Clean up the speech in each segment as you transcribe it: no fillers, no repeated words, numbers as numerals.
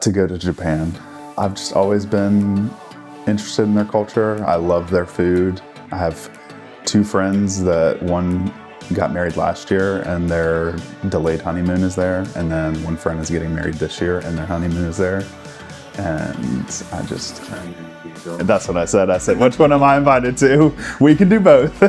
to go to Japan. I've just always been interested in their culture. I love their food. I have 2 friends that one got married last year and their delayed honeymoon is there. And then one friend is getting married this year and their honeymoon is there. And that's what I said. I said, which one am I invited to? We can do both.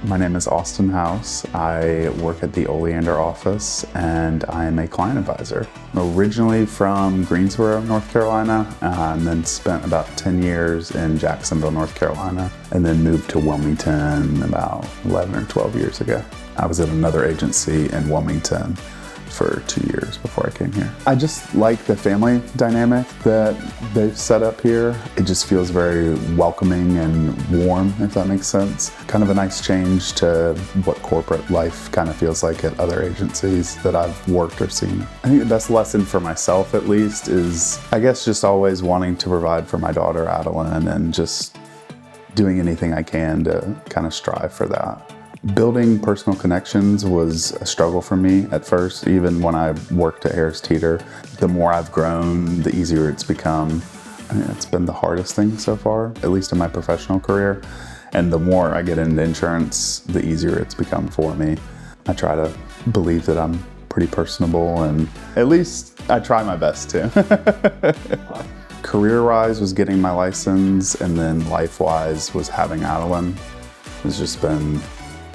My name is Austin House. I work at the Oleander office and I am a client advisor. I'm originally from Greensboro, North Carolina, and then spent about 10 years in Jacksonville, North Carolina, and then moved to Wilmington about 11 or 12 years ago. I was at another agency in Wilmington for 2 years before I came here. I just like the family dynamic that they've set up here. It just feels very welcoming and warm, if that makes sense. Kind of a nice change to what corporate life kind of feels like at other agencies that I've worked or seen. I think the best lesson for myself, at least, is I guess just always wanting to provide for my daughter, Adeline, and just doing anything I can to kind of strive for that. Building personal connections was a struggle for me at first, even when I worked at Harris Teeter. The more I've grown, the easier it's become. I mean, it's been the hardest thing so far, at least in my professional career. And the more I get into insurance, the easier it's become for me. I try to believe that I'm pretty personable, and at least I try my best to. Career-wise was getting my license, and then life-wise was having Adeline. It's just been,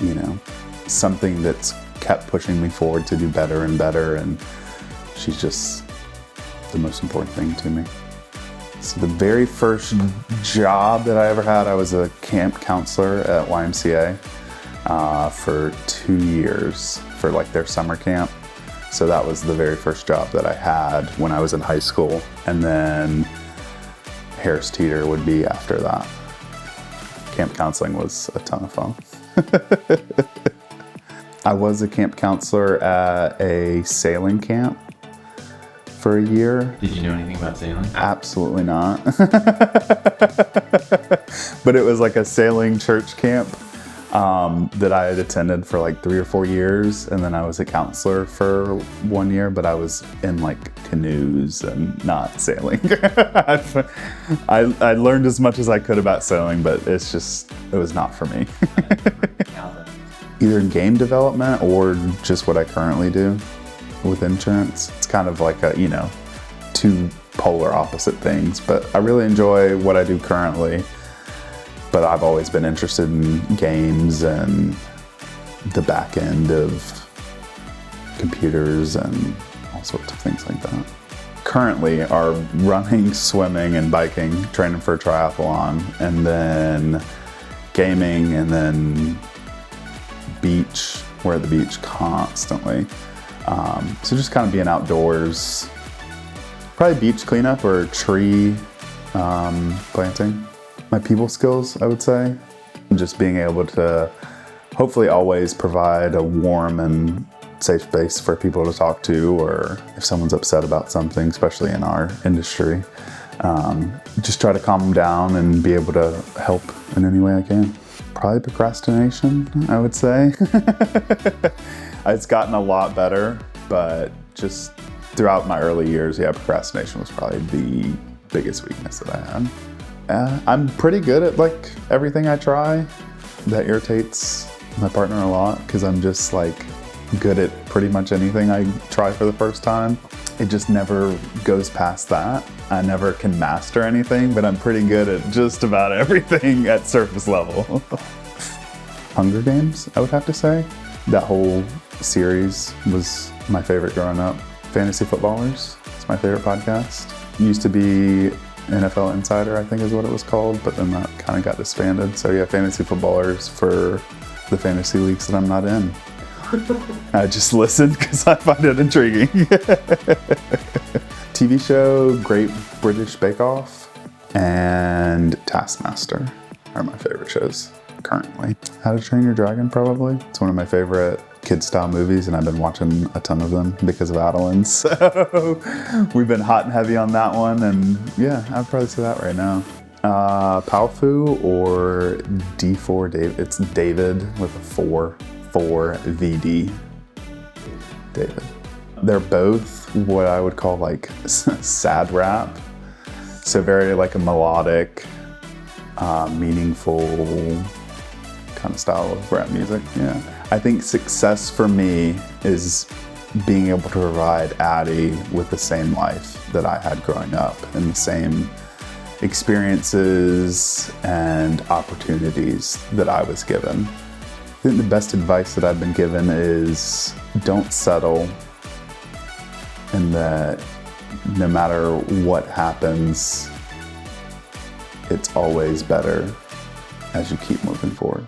you know, something that's kept pushing me forward to do better and better, and she's just the most important thing to me. So the very first job that I ever had, I was a camp counselor at YMCA for 2 years for like their summer camp. So that was the very first job that I had when I was in high school, and then Harris Teeter would be after that. Camp counseling was a ton of fun. I was a camp counselor at a sailing camp for a year. Did you know anything about sailing? Absolutely not. But it was like a sailing church camp that I had attended for like 3 or 4 years, and then I was a counselor for 1 year, but I was in like canoes and not sailing. I learned as much as I could about sailing, but it was not for me. Either game development or just what I currently do with insurance. It's kind of like a, you know, 2 polar opposite things, but I really enjoy what I do currently. But I've always been interested in games and the back end of computers and all sorts of things like that. Currently are running, swimming, and biking, training for a triathlon, and then gaming, and then beach. We're at the beach constantly. So just kind of being outdoors. Probably beach cleanup or tree planting. My people skills, I would say. Just being able to hopefully always provide a warm and safe space for people to talk to, or if someone's upset about something, especially in our industry, just try to calm them down and be able to help in any way I can. Probably procrastination, I would say. It's gotten a lot better, but just throughout my early years, yeah, procrastination was probably the biggest weakness that I had. I'm pretty good at like everything I try. That irritates my partner a lot because I'm just like good at pretty much anything I try for the first time. It just never goes past that. I never can master anything, but I'm pretty good at just about everything at surface level. Hunger Games, I would have to say. That whole series was my favorite growing up. Fantasy Footballers, it's my favorite podcast. Used to be NFL Insider, I think is what it was called, but then that kind of got disbanded. So yeah, Fantasy Footballers for the fantasy leagues that I'm not in. I just listen because I find it intriguing. TV show, Great British Bake Off, and Taskmaster are my favorite shows currently. How to Train Your Dragon, probably. It's one of my favorite kid-style movies, and I've been watching a ton of them because of Adeline. So we've been hot and heavy on that one, and yeah, I'd probably say that right now. Palfu or D4 David. It's David with a 4 for VD, David. They're both what I would call like sad rap. So very like a melodic, meaningful kind of style of rap music, yeah. I think success for me is being able to provide Addie with the same life that I had growing up and the same experiences and opportunities that I was given. I think the best advice that I've been given is don't settle, and that no matter what happens, it's always better as you keep moving forward.